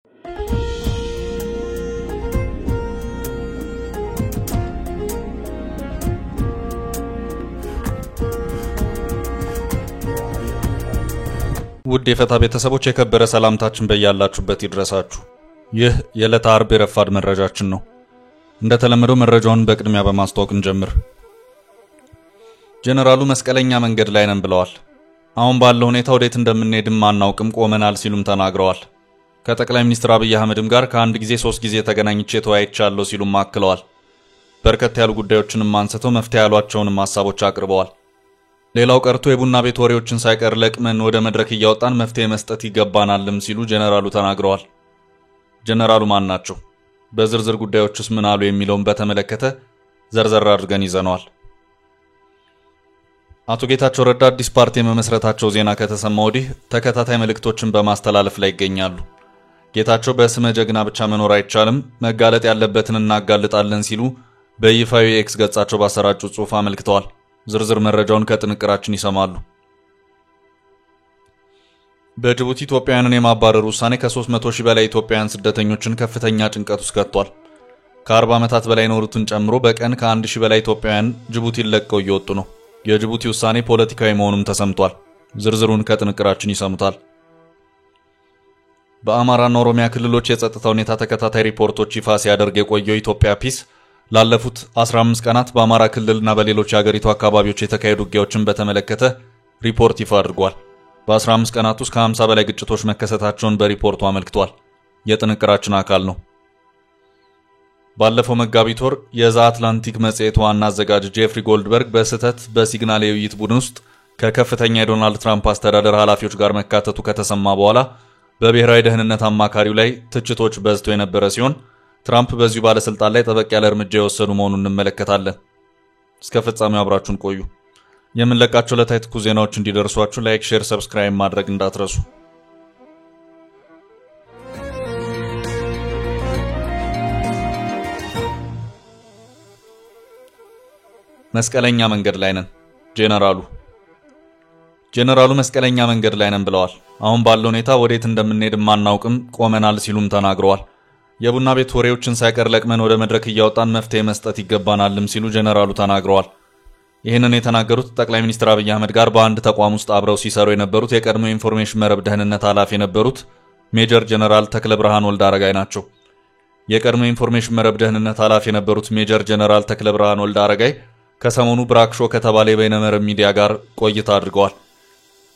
ውድ የፈታ ቤተሰቦች የከበረ ሰላምታችን በያላችሁበት ይድረሳችሁ። ይህ የዕለተ ዓርብ የረፋድ መረጃችን ነው። እንደተለመደው መረጃውን በቅድሚያ በማስተዋወቅ እንጀምር። ጀነራሉ መስቀለኛ መንገድ ላይ ነን ብለዋል። አሁን ባለው ሁኔታ ወዴት እንደምንሄድም ማናውቅም ቆመናል ሲሉም ተናግረዋል። ከጠቅላይ ሚኒስትር አብይ አህመድም ጋር ከአንድ ጊዜ 3 ጊዜ ተገናኝቼ ተወያይቻለሁ ሲሉም አክለዋል። በርከት ያሉ ጉዳዮችንም አንስተው መፍትሄ ያሏቸውንም ሐሳቦች አቅርበዋል። ሌላው ቀርቶ የቡና ቤት ወሬዎችን ሳይቀር ለቅመን ወደ መድረክ እያወጣን መፍትሄ መስጠት ይገባናልም ሲሉ ጀነራሉ ተናግረዋል። ጀነራሉ ማን ናቸው? በዝርዝር ጉዳዮችስ ምን አሉ የሚለውን በተመለከተ ዘርዘር አድርገን ይዘነዋል። አቶ ጌታቸው ረዳ አዲስ ፓርቲ የመመስረታቸው ዜና ከተሰማ ወዲህ ተከታታይ መልእክቶችን በማስተላለፍ ላይ ይገኛሉ። ጌታቸው በስመ ጀግና ብቻ መኖር አይቻልም፣ መጋለጥ ያለበትን እናጋልጣለን ሲሉ በይፋዊ ኤክስ ገጻቸው ባሰራጩ ጽሑፍ አመልክተዋል። ዝርዝር መረጃውን ከጥንቅራችን ይሰማሉ። በጅቡቲ ኢትዮጵያውያንን የማባረር ውሳኔ ከ300 ሺህ በላይ ኢትዮጵያውያን ስደተኞችን ከፍተኛ ጭንቀት ውስጥ ከቷል። ከ40 ዓመታት በላይ ኖሩትን ጨምሮ በቀን ከ1 ሺህ በላይ ኢትዮጵያውያን ጅቡቲን ለቀው እየወጡ ነው። የጅቡቲ ውሳኔ ፖለቲካዊ መሆኑም ተሰምቷል። ዝርዝሩን ከጥንቅራችን ይሰሙታል። በአማራና ኦሮሚያ ክልሎች የጸጥታ ሁኔታ ተከታታይ ሪፖርቶች ይፋ ሲያደርግ የቆየው ኢትዮጵያ ፒስ ላለፉት 15 ቀናት በአማራ ክልልና በሌሎች የሀገሪቱ አካባቢዎች የተካሄዱ ውጊያዎችን በተመለከተ ሪፖርት ይፋ አድርጓል። በ15 ቀናት ውስጥ ከ50 በላይ ግጭቶች መከሰታቸውን በሪፖርቱ አመልክቷል። የጥንቅራችን አካል ነው። ባለፈው መጋቢት ወር የዛ አትላንቲክ መጽሔት ዋና አዘጋጅ ጄፍሪ ጎልድበርግ በስህተት በሲግናል የውይይት ቡድን ውስጥ ከከፍተኛ የዶናልድ ትራምፕ አስተዳደር ኃላፊዎች ጋር መካተቱ ከተሰማ በኋላ በብሔራዊ ደህንነት አማካሪው ላይ ትችቶች በዝተው የነበረ ሲሆን ትራምፕ በዚሁ ባለስልጣን ላይ ጠበቅ ያለ እርምጃ የወሰዱ መሆኑን እንመለከታለን። እስከ ፍጻሜው አብራችሁን ቆዩ። የምንለቃቸው ዕለታዊ ትኩስ ዜናዎች እንዲደርሷችሁ ላይክ፣ ሼር፣ ሰብስክራይብ ማድረግ እንዳትረሱ። መስቀለኛ መንገድ ላይ ነን። ጀነራሉ መስቀለኛ መንገድ ላይ ነን ብለዋል። አሁን ባለው ሁኔታ ወዴት እንደምንሄድ ማናውቅም ቆመናል ሲሉም ተናግረዋል። የቡና ቤት ወሬዎችን ሳይቀር ለቅመን ወደ መድረክ እያወጣን መፍትሄ መስጠት ይገባናልም ሲሉ ጀነራሉ ተናግረዋል። ይህንን የተናገሩት ጠቅላይ ሚኒስትር አብይ አህመድ ጋር በአንድ ተቋም ውስጥ አብረው ሲሰሩ የነበሩት የቀድሞ ኢንፎርሜሽን መረብ ደህንነት ኃላፊ የነበሩት ሜጀር ጀነራል ተክለ ብርሃን ወልደ አረጋይ ናቸው። የቀድሞ ኢንፎርሜሽን መረብ ደህንነት ኃላፊ የነበሩት ሜጀር ጀነራል ተክለ ብርሃን ወልደ አረጋይ ከሰሞኑ ብራክሾ ከተባለ የበይነመረብ ሚዲያ ጋር ቆይታ አድርገዋል።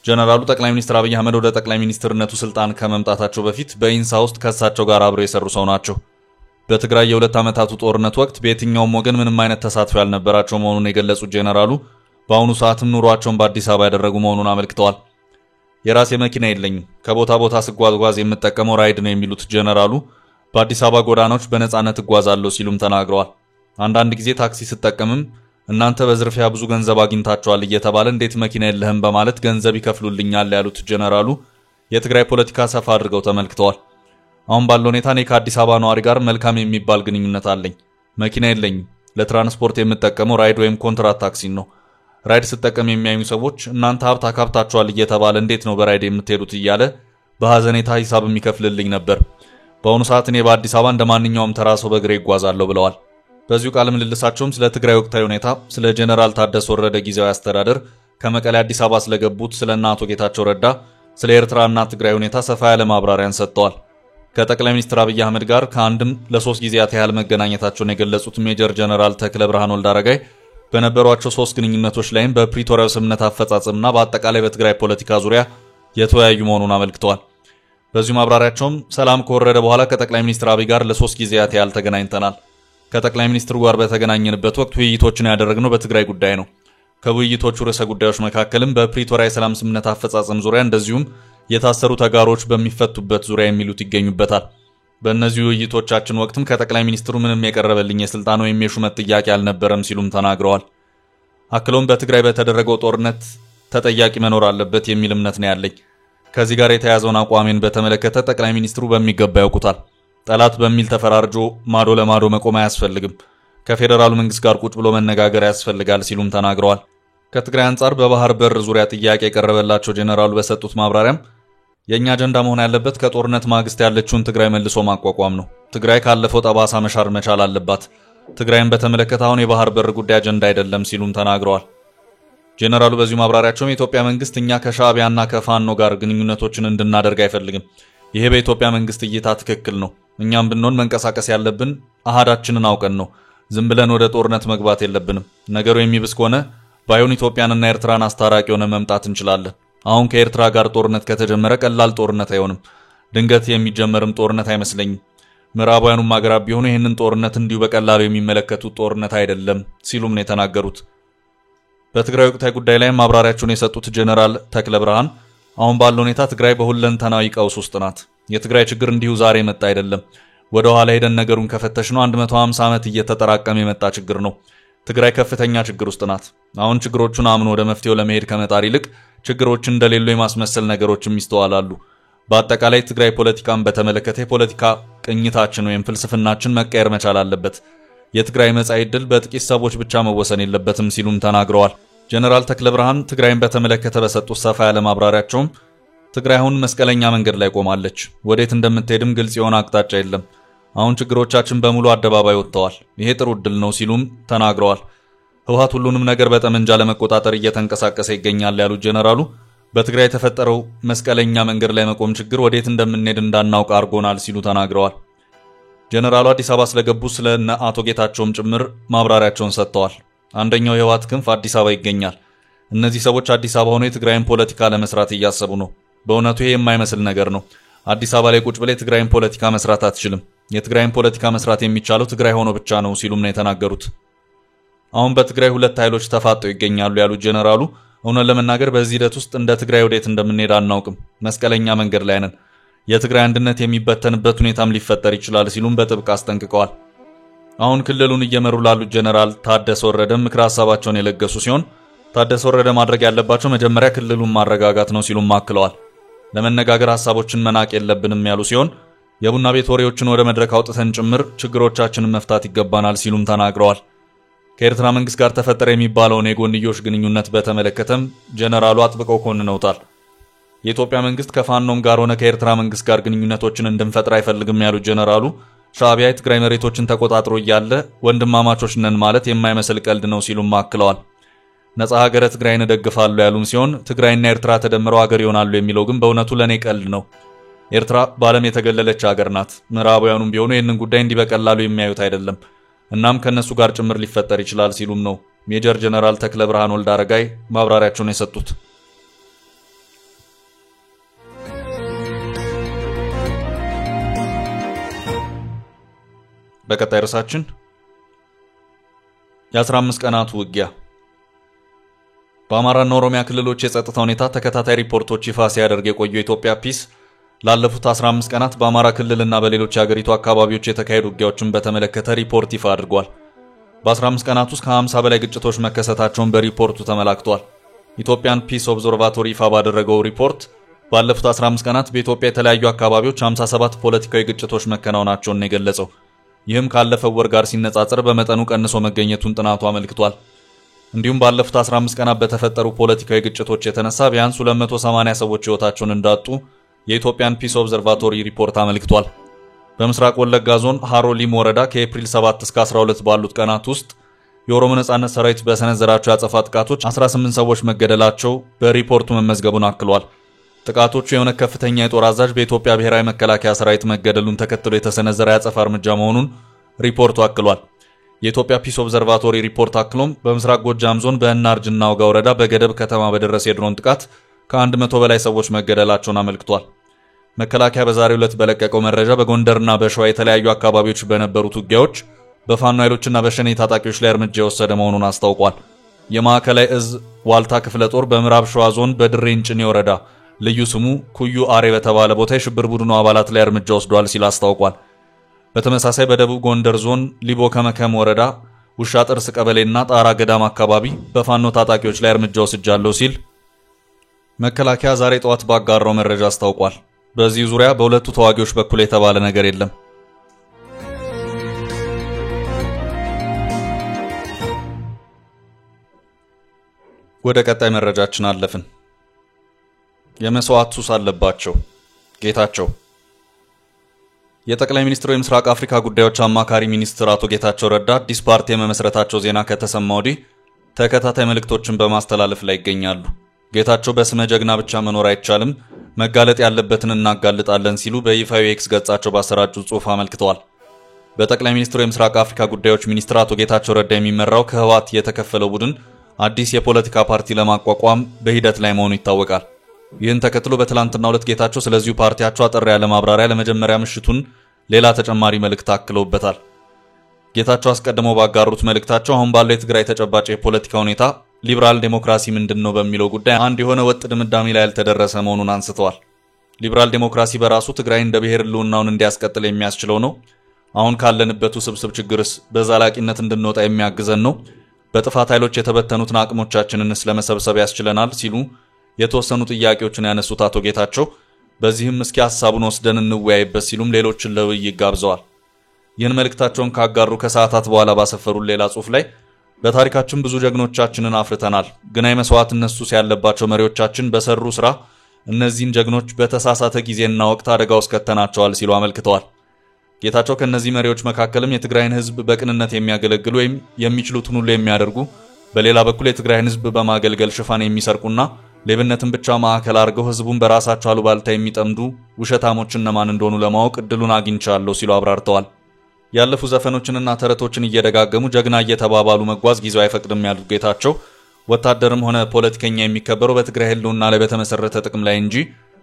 ጀነራሉ ጠቅላይ ሚኒስትር አብይ አህመድ ወደ ጠቅላይ ሚኒስትርነቱ ስልጣን ከመምጣታቸው በፊት በኢንሳ ውስጥ ከሳቸው ጋር አብረው የሰሩ ሰው ናቸው። በትግራይ የ2 ዓመታቱ ጦርነት ወቅት በየትኛውም ወገን ምንም አይነት ተሳትፎ ያልነበራቸው መሆኑን የገለጹት ጀነራሉ በአሁኑ ሰዓትም ኑሯቸውን በአዲስ አበባ ያደረጉ መሆኑን አመልክተዋል። የራሴ መኪና የለኝም፣ ከቦታ ቦታ ስጓዝ የምጠቀመው ራይድ ነው የሚሉት ጀነራሉ በአዲስ አበባ ጎዳናዎች በነፃነት እጓዛለሁ ሲሉም ተናግረዋል። አንዳንድ ጊዜ ታክሲ ስጠቀምም እናንተ በዝርፊያ ብዙ ገንዘብ አግኝታችኋል እየተባለ እንዴት መኪና የለህም በማለት ገንዘብ ይከፍሉልኛል ያሉት ጀነራሉ የትግራይ ፖለቲካ ሰፋ አድርገው ተመልክተዋል። አሁን ባለው ሁኔታ እኔ ከአዲስ አበባ ነዋሪ ጋር መልካም የሚባል ግንኙነት አለኝ። መኪና የለኝም። ለትራንስፖርት የምጠቀመው ራይድ ወይም ኮንትራት ታክሲ ነው። ራይድ ስጠቀም የሚያዩ ሰዎች እናንተ ሀብት አካብታችኋል እየተባለ እንዴት ነው በራይድ የምትሄዱት እያለ በሐዘኔታ ሂሳብ የሚከፍልልኝ ነበር። በአሁኑ ሰዓት እኔ በአዲስ አበባ እንደማንኛውም ተራ ሰው በእግሬ እጓዛለሁ ብለዋል። በዚሁ ቃለ ምልልሳቸውም ስለ ትግራይ ወቅታዊ ሁኔታ፣ ስለ ጀነራል ታደሰ ወረደ ጊዜያዊ አስተዳደር፣ ከመቀሌ አዲስ አበባ ስለገቡት ስለ አቶ ጌታቸው ረዳ፣ ስለ ኤርትራና ትግራይ ሁኔታ ሰፋ ያለ ማብራሪያን ሰጥተዋል። ከጠቅላይ ሚኒስትር አብይ አህመድ ጋር ከአንድም ለ3 ጊዜያት ያህል መገናኘታቸውን የገለጹት ሜጀር ጀነራል ተክለ ብርሃን ወልደ አረጋይ በነበሯቸው 3 ግንኙነቶች ላይም በፕሪቶሪያው ስምምነት አፈጻጸምና በአጠቃላይ በትግራይ ፖለቲካ ዙሪያ የተወያዩ መሆኑን አመልክተዋል። በዚሁ ማብራሪያቸውም ሰላም ከወረደ በኋላ ከጠቅላይ ሚኒስትር አብይ ጋር ለ3 ጊዜያት ያህል ተገናኝተናል። ከጠቅላይ ሚኒስትሩ ጋር በተገናኘንበት ወቅት ውይይቶችን ያደረግነው በትግራይ ጉዳይ ነው። ከውይይቶቹ ርዕሰ ጉዳዮች መካከልም በፕሪቶሪያ የሰላም ስምምነት አፈጻጸም ዙሪያ እንደዚሁም የታሰሩ ተጋሮች በሚፈቱበት ዙሪያ የሚሉት ይገኙበታል። በእነዚህ ውይይቶቻችን ወቅትም ከጠቅላይ ሚኒስትሩ ምንም የቀረበልኝ የስልጣን ወይም የሹመት ጥያቄ አልነበረም ሲሉም ተናግረዋል። አክለውም በትግራይ በተደረገው ጦርነት ተጠያቂ መኖር አለበት የሚል እምነት ነው ያለኝ። ከዚህ ጋር የተያዘውን አቋሜን በተመለከተ ጠቅላይ ሚኒስትሩ በሚገባ ያውቁታል። ጠላት በሚል ተፈራርጆ ማዶ ለማዶ መቆም አያስፈልግም። ከፌደራሉ መንግስት ጋር ቁጭ ብሎ መነጋገር ያስፈልጋል ሲሉም ተናግረዋል። ከትግራይ አንጻር በባህር በር ዙሪያ ጥያቄ የቀረበላቸው ጄኔራሉ በሰጡት ማብራሪያም የኛ አጀንዳ መሆን ያለበት ከጦርነት ማግስት ያለችውን ትግራይ መልሶ ማቋቋም ነው። ትግራይ ካለፈው ጠባሳ መሻር መቻል አለባት። ትግራይን በተመለከተ አሁን የባህር በር ጉዳይ አጀንዳ አይደለም ሲሉም ተናግረዋል። ጄኔራሉ በዚሁ ማብራሪያቸው የኢትዮጵያ መንግስት እኛ ከሻዕቢያና ከፋኖ ጋር ግንኙነቶችን እንድናደርግ አይፈልግም። ይሄ በኢትዮጵያ መንግስት እይታ ትክክል ነው። እኛም ብንሆን መንቀሳቀስ ያለብን አሃዳችንን አውቀን ነው። ዝም ብለን ወደ ጦርነት መግባት የለብንም። ነገሩ የሚብስ ከሆነ ባይሆን ኢትዮጵያንና ኤርትራን አስታራቂ ሆነ መምጣት እንችላለን። አሁን ከኤርትራ ጋር ጦርነት ከተጀመረ ቀላል ጦርነት አይሆንም። ድንገት የሚጀመርም ጦርነት አይመስለኝም። ምዕራባውያኑም አገራት ቢሆኑ ይህንን ጦርነት እንዲሁ በቀላሉ የሚመለከቱት ጦርነት አይደለም ሲሉም ነው የተናገሩት። በትግራይ ወቅታዊ ጉዳይ ላይ ማብራሪያቸውን የሰጡት ጄኔራል ተክለ ብርሃን አሁን ባለው ሁኔታ ትግራይ በሁለንተናዊ ቀውስ ውስጥ ናት። የትግራይ ችግር እንዲሁ ዛሬ መጣ አይደለም። ወደ ኋላ ሄደን ነገሩን ከፈተሽ ነው 150 ዓመት እየተጠራቀመ የመጣ ችግር ነው። ትግራይ ከፍተኛ ችግር ውስጥ ናት። አሁን ችግሮቹን አምኖ ወደ መፍትሄው ለመሄድ ከመጣር ይልቅ ችግሮችን እንደሌሉ የማስመሰል ነገሮችም ይስተዋላሉ። በአጠቃላይ ትግራይ ፖለቲካን በተመለከተ የፖለቲካ ቅኝታችን ወይም ፍልስፍናችን መቀየር መቻል አለበት። የትግራይ መጻኢ ዕድል በጥቂት ሰዎች ብቻ መወሰን የለበትም ሲሉም ተናግረዋል። ጄኔራል ተክለ ብርሃን ትግራይን በተመለከተ በሰጡት ሰፋ ያለ ማብራሪያቸውም ትግራይ አሁን መስቀለኛ መንገድ ላይ ቆማለች። ወዴት እንደምትሄድም ግልጽ የሆነ አቅጣጫ የለም። አሁን ችግሮቻችን በሙሉ አደባባይ ወጥተዋል። ይሄ ጥሩ ዕድል ነው ሲሉም ተናግረዋል። ህወሓት ሁሉንም ነገር በጠመንጃ ለመቆጣጠር እየተንቀሳቀሰ ይገኛል ያሉት ጄኔራሉ በትግራይ የተፈጠረው መስቀለኛ መንገድ ላይ መቆም ችግር ወዴት እንደምንሄድ እንዳናውቅ አድርጎናል ሲሉ ተናግረዋል። ጄኔራሉ አዲስ አበባ ስለገቡ ስለነ አቶ ጌታቸውም ጭምር ማብራሪያቸውን ሰጥተዋል። አንደኛው የህወሓት ክንፍ አዲስ አበባ ይገኛል። እነዚህ ሰዎች አዲስ አበባ ሆነው የትግራይን ፖለቲካ ለመስራት እያሰቡ ነው። በእውነቱ ይሄ የማይመስል ነገር ነው። አዲስ አበባ ላይ ቁጭ ብለ የትግራይን ፖለቲካ መስራት አትችልም። የትግራይን ፖለቲካ መስራት የሚቻለው ትግራይ ሆኖ ብቻ ነው ሲሉም ነው የተናገሩት። አሁን በትግራይ ሁለት ኃይሎች ተፋጠው ይገኛሉ ያሉት ጄኔራሉ እውነት ለመናገር በዚህ ሂደት ውስጥ እንደ ትግራይ ወዴት እንደምንሄድ አናውቅም። መስቀለኛ መንገድ ላይ ነን። የትግራይ አንድነት የሚበተንበት ሁኔታም ሊፈጠር ይችላል ሲሉም በጥብቅ አስጠንቅቀዋል። አሁን ክልሉን እየመሩ ላሉት ጄኔራል ታደሰ ወረደ ምክር ሐሳባቸውን የለገሱ ሲሆን ታደሰ ወረደ ማድረግ ያለባቸው መጀመሪያ ክልሉን ማረጋጋት ነው ሲሉም አክለዋል። ለመነጋገር ሐሳቦችን መናቅ የለብንም ያሉ ሲሆን የቡና ቤት ወሬዎችን ወደ መድረክ አውጥተን ጭምር ችግሮቻችንን መፍታት ይገባናል ሲሉም ተናግረዋል። ከኤርትራ መንግስት ጋር ተፈጠረ የሚባለውን የጎንዮሽ ግንኙነት በተመለከተም ጄኔራሉ አጥብቀው ኮንነውታል። የኢትዮጵያ መንግስት ከፋኖም ጋር ሆነ ከኤርትራ መንግስት ጋር ግንኙነቶችን እንድንፈጥር አይፈልግም ያሉት ጄኔራሉ ሻዕቢያ የትግራይ መሬቶችን ተቆጣጥሮ እያለ ወንድማማቾች ነን ማለት የማይመስል ቀልድ ነው ሲሉም አክለዋል። ነጻ ሀገረ ትግራይን እደግፋለሁ ያሉም ሲሆን ትግራይና ኤርትራ ተደምረው ሀገር ይሆናሉ የሚለው ግን በእውነቱ ለኔ ቀልድ ነው። ኤርትራ በዓለም የተገለለች ሀገር ናት። ምዕራባውያኑም ቢሆኑ ይህንን ጉዳይ እንዲህ በቀላሉ የሚያዩት አይደለም። እናም ከነሱ ጋር ጭምር ሊፈጠር ይችላል ሲሉም ነው ሜጀር ጄኔራል ተክለ ብርሃን ወልደ አረጋይ ማብራሪያቸውን የሰጡት። በቀጣይ ርዕሳችን የ15 ቀናቱ ውጊያ በአማራና ኦሮሚያ ክልሎች የጸጥታ ሁኔታ ተከታታይ ሪፖርቶች ይፋ ሲያደርግ የቆየው ኢትዮጵያ ፒስ ላለፉት 15 ቀናት በአማራ ክልልና በሌሎች የሀገሪቱ አካባቢዎች የተካሄዱ ውጊያዎችን በተመለከተ ሪፖርት ይፋ አድርጓል። በ15 ቀናት ውስጥ ከ50 በላይ ግጭቶች መከሰታቸውን በሪፖርቱ ተመላክቷል። ኢትዮጵያን ፒስ ኦብዘርቫቶሪ ይፋ ባደረገው ሪፖርት ባለፉት 15 ቀናት በኢትዮጵያ የተለያዩ አካባቢዎች 57 ፖለቲካዊ ግጭቶች መከናወናቸውን ነው የገለጸው። ይህም ካለፈው ወር ጋር ሲነጻጸር በመጠኑ ቀንሶ መገኘቱን ጥናቱ አመልክቷል። እንዲሁም ባለፉት 15 ቀናት በተፈጠሩ ፖለቲካዊ ግጭቶች የተነሳ ቢያንስ 280 ሰዎች ሕይወታቸውን እንዳጡ የኢትዮጵያን ፒስ ኦብዘርቫቶሪ ሪፖርት አመልክቷል። በምስራቅ ወለጋ ዞን ሃሮ ሊሙ ወረዳ ከኤፕሪል 7 እስከ 12 ባሉት ቀናት ውስጥ የኦሮሞ ነጻነት ሰራዊት በሰነዘራቸው ያጸፋ ጥቃቶች 18 ሰዎች መገደላቸው በሪፖርቱ መመዝገቡን አክሏል። ጥቃቶቹ የሆነ ከፍተኛ የጦር አዛዥ በኢትዮጵያ ብሔራዊ መከላከያ ሰራዊት መገደሉን ተከትሎ የተሰነዘረ ያጸፋ እርምጃ መሆኑን ሪፖርቱ አክሏል። የኢትዮጵያ ፒስ ኦብዘርቫቶሪ ሪፖርት አክሎም በምስራቅ ጎጃም ዞን በእናርጅና ወጋ ወረዳ በገደብ ከተማ በደረሰ የድሮን ጥቃት ከ100 በላይ ሰዎች መገደላቸውን አመልክቷል። መከላከያ በዛሬው ዕለት በለቀቀው መረጃ በጎንደርና በሸዋ የተለያዩ አካባቢዎች በነበሩት ውጊያዎች በፋኖ ኃይሎችና በሸኔ ታጣቂዎች ላይ እርምጃ የወሰደ መሆኑን አስታውቋል። የማዕከላዊ እዝ ዋልታ ክፍለ ጦር በምዕራብ ሸዋ ዞን በድሬንጭኔ ወረዳ ልዩ ስሙ ኩዩ አሬ በተባለ ቦታ የሽብር ቡድኑ አባላት ላይ እርምጃ ወስዷል ሲል አስታውቋል። በተመሳሳይ በደቡብ ጎንደር ዞን ሊቦ ከመከም ወረዳ ውሻ ጥርስ ቀበሌና ጣራ ገዳም አካባቢ በፋኖ ታጣቂዎች ላይ እርምጃ ወስጃለሁ ሲል መከላከያ ዛሬ ጠዋት ባጋራው መረጃ አስታውቋል። በዚህ ዙሪያ በሁለቱ ተዋጊዎች በኩል የተባለ ነገር የለም። ወደ ቀጣይ መረጃችን አለፍን። የመስዋዕት ሱስ አለባቸው ጌታቸው የጠቅላይ ሚኒስትሩ የምስራቅ አፍሪካ ጉዳዮች አማካሪ ሚኒስትር አቶ ጌታቸው ረዳ አዲስ ፓርቲ የመመስረታቸው ዜና ከተሰማ ወዲህ ተከታታይ መልእክቶችን በማስተላለፍ ላይ ይገኛሉ። ጌታቸው በስመ ጀግና ብቻ መኖር አይቻልም፣ መጋለጥ ያለበትን እናጋልጣለን ሲሉ በይፋዊ ኤክስ ገጻቸው ባሰራጩት ጽሑፍ አመልክተዋል። በጠቅላይ ሚኒስትሩ የምስራቅ አፍሪካ ጉዳዮች ሚኒስትር አቶ ጌታቸው ረዳ የሚመራው ከህወሓት የተከፈለው ቡድን አዲስ የፖለቲካ ፓርቲ ለማቋቋም በሂደት ላይ መሆኑ ይታወቃል። ይህን ተከትሎ በትላንትናው ዕለት ጌታቸው ስለዚሁ ፓርቲያቸው አጠር ያለ ማብራሪያ ለመጀመሪያ ምሽቱን ሌላ ተጨማሪ መልእክት አክለውበታል። ጌታቸው አስቀድመው ባጋሩት መልእክታቸው አሁን ባለው የትግራይ ተጨባጭ የፖለቲካ ሁኔታ ሊበራል ዴሞክራሲ ምንድነው በሚለው ጉዳይ አንድ የሆነ ወጥ ድምዳሜ ላይ ያልተደረሰ መሆኑን አንስተዋል። ሊበራል ዴሞክራሲ በራሱ ትግራይ እንደ ብሔር ህልውናውን እንዲያስቀጥል የሚያስችለው ነው። አሁን ካለንበት ውስብስብ ችግርስ በዘላቂነት እንድንወጣ የሚያግዘን ነው። በጥፋት ኃይሎች የተበተኑትን አቅሞቻችንን ለመሰብሰብ ያስችለናል ሲሉ የተወሰኑ ጥያቄዎችን ያነሱት አቶ ጌታቸው በዚህም እስኪ ሐሳቡን ወስደን እንወያይበት ሲሉም ሌሎችን ለውይይት ጋብዘዋል። ይህን መልእክታቸውን ካጋሩ ከሰዓታት በኋላ ባሰፈሩት ሌላ ጽሑፍ ላይ በታሪካችን ብዙ ጀግኖቻችንን አፍርተናል፣ ግን መስዋዕትነት ሱስ ያለባቸው መሪዎቻችን በሰሩ ስራ እነዚህን ጀግኖች በተሳሳተ ጊዜና ወቅት አደጋ ውስጥ ከተናቸዋል ሲሉ አመልክተዋል። ጌታቸው ከነዚህ መሪዎች መካከልም የትግራይን ህዝብ በቅንነት የሚያገለግሉ ወይም የሚችሉትን ሁሉ የሚያደርጉ፣ በሌላ በኩል የትግራይን ህዝብ በማገልገል ሽፋን የሚሰርቁና ሌብነትን ብቻ ማዕከል አድርገው ህዝቡን በራሳቸው አሉባልታ የሚጠምዱ ውሸታሞች እነማን እንደሆኑ ለማወቅ እድሉን አግኝቻለሁ ሲሉ አብራርተዋል። ያለፉ ዘፈኖችንና ተረቶችን እየደጋገሙ ጀግና እየተባባሉ መጓዝ ጊዜው አይፈቅድም ያሉት ጌታቸው ወታደርም ሆነ ፖለቲከኛ የሚከበረው በትግራይ ህልውና ላይ በተመሰረተ ጥቅም ላይ እንጂ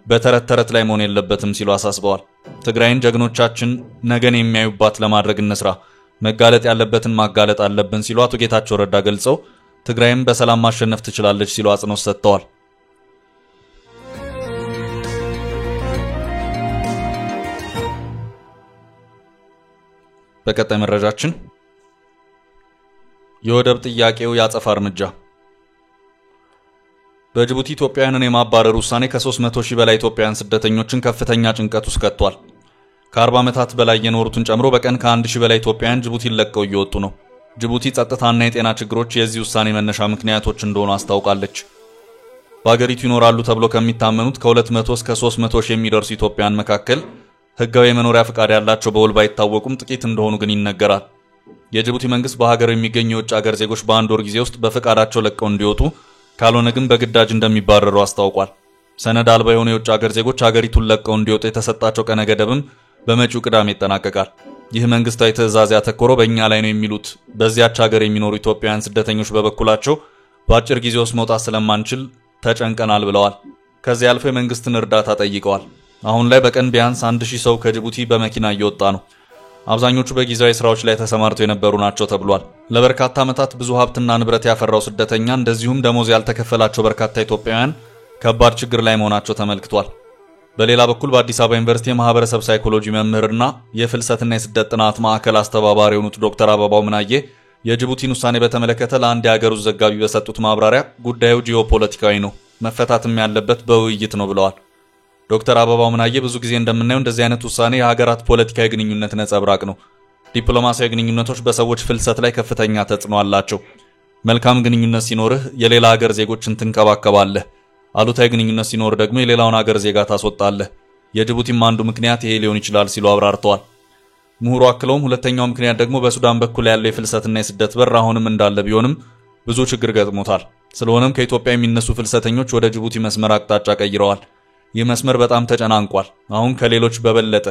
በተረት ተረት ላይ መሆን የለበትም ሲሉ አሳስበዋል። ትግራይን ጀግኖቻችን ነገን የሚያዩባት ለማድረግ እንስራ፣ መጋለጥ ያለበትን ማጋለጥ አለብን ሲሉ አቶ ጌታቸው ረዳ ገልጸው ትግራይም በሰላም ማሸነፍ ትችላለች ሲሉ አጽንኦት ሰጥተዋል። በቀጣይ መረጃችን የወደብ ጥያቄው ያጸፋ እርምጃ። በጅቡቲ ኢትዮጵያውያንን የማባረር ውሳኔ ከ300 ሺህ በላይ ኢትዮጵያውያን ስደተኞችን ከፍተኛ ጭንቀት ውስጥ ከቷል። ከ40 ዓመታት በላይ የኖሩትን ጨምሮ በቀን ከ1 ሺህ በላይ ኢትዮጵያውያን ጅቡቲን ለቀው እየወጡ ነው። ጅቡቲ ጸጥታና የጤና ችግሮች የዚህ ውሳኔ መነሻ ምክንያቶች እንደሆኑ አስታውቃለች። በአገሪቱ ይኖራሉ ተብሎ ከሚታመኑት ከ200 እስከ 300 ሺህ የሚደርሱ ኢትዮጵያውያን መካከል ህጋዊ የመኖሪያ ፍቃድ ያላቸው በውል ባይታወቁም ጥቂት እንደሆኑ ግን ይነገራል። የጅቡቲ መንግስት በሀገሩ የሚገኙ የውጭ ሀገር ዜጎች በአንድ ወር ጊዜ ውስጥ በፍቃዳቸው ለቀው እንዲወጡ ካልሆነ ግን በግዳጅ እንደሚባረሩ አስታውቋል። ሰነድ አልባ የሆኑ የውጭ ሀገር ዜጎች ሀገሪቱን ለቀው እንዲወጡ የተሰጣቸው ቀነ ገደብም በመጪው ቅዳሜ ይጠናቀቃል። ይህ መንግስታዊ ትዕዛዝ ያተኮረው በእኛ ላይ ነው የሚሉት በዚያች ሀገር የሚኖሩ ኢትዮጵያውያን ስደተኞች በበኩላቸው በአጭር ጊዜ ውስጥ መውጣት ስለማንችል ተጨንቀናል ብለዋል። ከዚህ አልፎ የመንግስትን እርዳታ ጠይቀዋል። አሁን ላይ በቀን ቢያንስ 1000 ሰው ከጅቡቲ በመኪና እየወጣ ነው። አብዛኞቹ በጊዜያዊ ስራዎች ላይ ተሰማርተው የነበሩ ናቸው ተብሏል። ለበርካታ ዓመታት ብዙ ሀብትና ንብረት ያፈራው ስደተኛ እንደዚሁም ደሞዝ ያልተከፈላቸው በርካታ ኢትዮጵያውያን ከባድ ችግር ላይ መሆናቸው ተመልክቷል። በሌላ በኩል በአዲስ አበባ ዩኒቨርሲቲ የማህበረሰብ ሳይኮሎጂ መምህርና የፍልሰትና የስደት ጥናት ማዕከል አስተባባሪ የሆኑት ዶክተር አበባው ምናዬ የጅቡቲን ውሳኔ በተመለከተ ለአንድ የሀገር ውስጥ ዘጋቢ በሰጡት ማብራሪያ ጉዳዩ ጂኦፖለቲካዊ ነው፣ መፈታትም ያለበት በውይይት ነው ብለዋል። ዶክተር አበባው ምናዬ ብዙ ጊዜ እንደምናየው እንደዚህ አይነት ውሳኔ የሀገራት ፖለቲካዊ ግንኙነት ነጸብራቅ ነው። ዲፕሎማሲያዊ ግንኙነቶች በሰዎች ፍልሰት ላይ ከፍተኛ ተጽዕኖ አላቸው። መልካም ግንኙነት ሲኖርህ የሌላ ሀገር ዜጎችን ትንከባከባለህ፣ አሉታዊ ግንኙነት ሲኖር ደግሞ የሌላውን ሀገር ዜጋ ታስወጣለህ። የጅቡቲም አንዱ ምክንያት ይሄ ሊሆን ይችላል ሲሉ አብራርተዋል። ምሁሩ አክለውም ሁለተኛው ምክንያት ደግሞ በሱዳን በኩል ያለው የፍልሰትና የስደት በር አሁንም እንዳለ ቢሆንም ብዙ ችግር ገጥሞታል። ስለሆነም ከኢትዮጵያ የሚነሱ ፍልሰተኞች ወደ ጅቡቲ መስመር አቅጣጫ ቀይረዋል። ይህ መስመር በጣም ተጨናንቋል፣ አሁን ከሌሎች በበለጠ።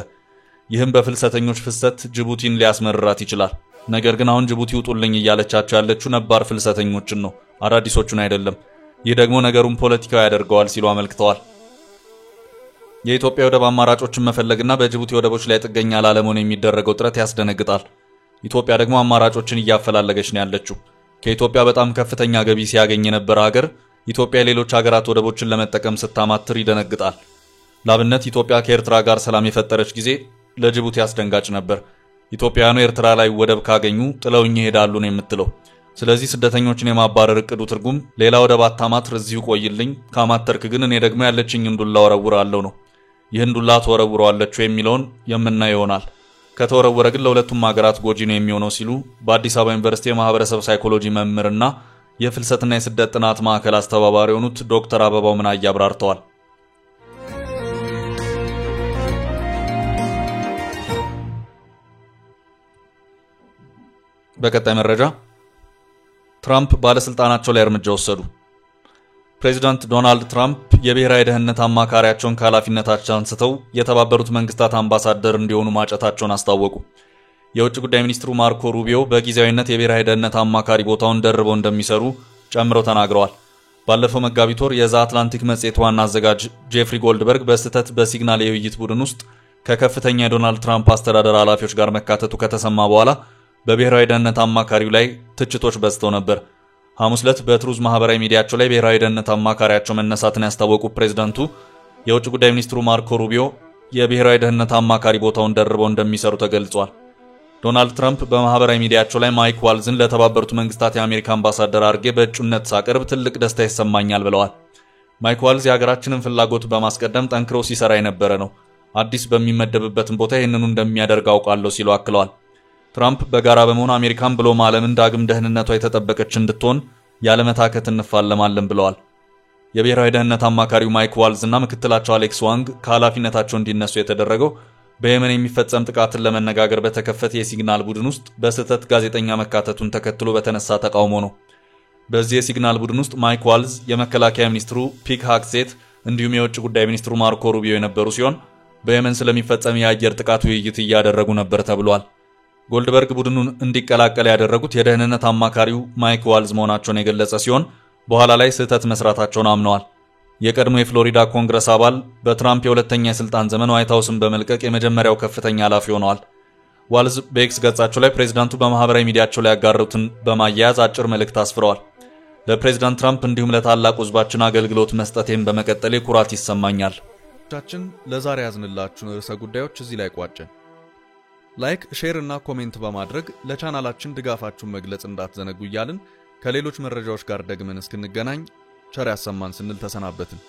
ይህም በፍልሰተኞች ፍሰት ጅቡቲን ሊያስመርራት ይችላል። ነገር ግን አሁን ጅቡቲ ውጡልኝ እያለቻቸው ያለችው ነባር ፍልሰተኞችን ነው፣ አዳዲሶቹን አይደለም። ይህ ደግሞ ነገሩን ፖለቲካዊ ያደርገዋል ሲሉ አመልክተዋል። የኢትዮጵያ ወደብ አማራጮችን መፈለግና በጅቡቲ ወደቦች ላይ ጥገኛ ላለመሆን የሚደረገው ጥረት ያስደነግጣል። ኢትዮጵያ ደግሞ አማራጮችን እያፈላለገች ነው ያለችው። ከኢትዮጵያ በጣም ከፍተኛ ገቢ ሲያገኝ የነበረ ሀገር ኢትዮጵያ ሌሎች ሀገራት ወደቦችን ለመጠቀም ስታማትር ይደነግጣል። ላብነት ኢትዮጵያ ከኤርትራ ጋር ሰላም የፈጠረች ጊዜ ለጅቡቲ አስደንጋጭ ነበር። ኢትዮጵያውያኑ ኤርትራ ላይ ወደብ ካገኙ ጥለውኝ ይሄዳሉ ነው የምትለው። ስለዚህ ስደተኞችን የማባረር እቅዱ ትርጉም ሌላ ወደብ አታማትር፣ እዚሁ ቆይልኝ፣ ካማተርክ ግን እኔ ደግሞ ያለችኝን ዱላ ወረውራለሁ ነው። ይህን ዱላ ተወረውረዋለች የሚለውን የምናየው ይሆናል። ከተወረወረ ግን ለሁለቱም ሀገራት ጎጂ ነው የሚሆነው ሲሉ በአዲስ አበባ ዩኒቨርሲቲ የማህበረሰብ ሳይኮሎጂ መምህርና የፍልሰትና የስደት ጥናት ማዕከል አስተባባሪ የሆኑት ዶክተር አበባው ምናዬ አብራርተዋል። በቀጣይ መረጃ ትራምፕ ባለስልጣናቸው ላይ እርምጃ ወሰዱ። ፕሬዚዳንት ዶናልድ ትራምፕ የብሔራዊ ደህንነት አማካሪያቸውን ከኃላፊነታቸው አንስተው የተባበሩት መንግስታት አምባሳደር እንዲሆኑ ማጨታቸውን አስታወቁ። የውጭ ጉዳይ ሚኒስትሩ ማርኮ ሩቢዮ በጊዜያዊነት የብሔራዊ ደህንነት አማካሪ ቦታውን ደርበው እንደሚሰሩ ጨምረው ተናግረዋል። ባለፈው መጋቢት ወር የዘ አትላንቲክ መጽሔት ዋና አዘጋጅ ጄፍሪ ጎልድበርግ በስህተት በሲግናል የውይይት ቡድን ውስጥ ከከፍተኛ የዶናልድ ትራምፕ አስተዳደር ኃላፊዎች ጋር መካተቱ ከተሰማ በኋላ በብሔራዊ ደህንነት አማካሪው ላይ ትችቶች በዝተው ነበር። ሐሙስ ዕለት በትሩዝ ማህበራዊ ሚዲያቸው ላይ ብሔራዊ ደህንነት አማካሪያቸው መነሳትን ያስታወቁ ፕሬዝዳንቱ የውጭ ጉዳይ ሚኒስትሩ ማርኮ ሩቢዮ የብሔራዊ ደህንነት አማካሪ ቦታውን ደርበው እንደሚሰሩ ተገልጿል። ዶናልድ ትራምፕ በማህበራዊ ሚዲያቸው ላይ ማይክ ዋልዝን ለተባበሩት መንግስታት የአሜሪካ አምባሳደር አድርጌ በእጩነት ሳቀርብ ትልቅ ደስታ ይሰማኛል ብለዋል። ማይክ ዋልዝ የሀገራችንን ፍላጎት በማስቀደም ጠንክሮ ሲሰራ የነበረ ነው። አዲስ በሚመደብበትን ቦታ ይህንኑ እንደሚያደርግ አውቃለሁ ሲሉ አክለዋል። ትራምፕ በጋራ በመሆን አሜሪካን ብሎም ዓለምን ዳግም ደህንነቷ የተጠበቀች እንድትሆን ያለመታከት እንፋለማለን ብለዋል። የብሔራዊ ደህንነት አማካሪው ማይክ ዋልዝ እና ምክትላቸው አሌክስ ዋንግ ከኃላፊነታቸው እንዲነሱ የተደረገው በየመን የሚፈጸም ጥቃትን ለመነጋገር በተከፈተ የሲግናል ቡድን ውስጥ በስህተት ጋዜጠኛ መካተቱን ተከትሎ በተነሳ ተቃውሞ ነው። በዚህ የሲግናል ቡድን ውስጥ ማይክ ዋልዝ፣ የመከላከያ ሚኒስትሩ ፒክ ሃግሴት እንዲሁም የውጭ ጉዳይ ሚኒስትሩ ማርኮ ሩቢዮ የነበሩ ሲሆን በየመን ስለሚፈጸም የአየር ጥቃት ውይይት እያደረጉ ነበር ተብሏል። ጎልድበርግ ቡድኑን እንዲቀላቀል ያደረጉት የደህንነት አማካሪው ማይክ ዋልዝ መሆናቸውን የገለጸ ሲሆን በኋላ ላይ ስህተት መስራታቸውን አምነዋል። የቀድሞ የፍሎሪዳ ኮንግረስ አባል በትራምፕ የሁለተኛ የስልጣን ዘመን ዋይት ሃውስን በመልቀቅ የመጀመሪያው ከፍተኛ ኃላፊ ሆነዋል። ዋልዝ በኤክስ ገጻቸው ላይ ፕሬዝዳንቱ በማህበራዊ ሚዲያቸው ላይ ያጋሩትን በማያያዝ አጭር መልእክት አስፍረዋል። ለፕሬዝዳንት ትራምፕ እንዲሁም ለታላቁ ህዝባችን አገልግሎት መስጠቴን በመቀጠሌ ኩራት ይሰማኛል። ለዛሬ ያዝንላችሁን ርዕሰ ጉዳዮች እዚህ ላይ ቋጨን። ላይክ፣ ሼር እና ኮሜንት በማድረግ ለቻናላችን ድጋፋችሁን መግለጽ እንዳትዘነጉ እያልን ከሌሎች መረጃዎች ጋር ደግመን እስክንገናኝ ቸር ያሰማን ስንል ተሰናበትን።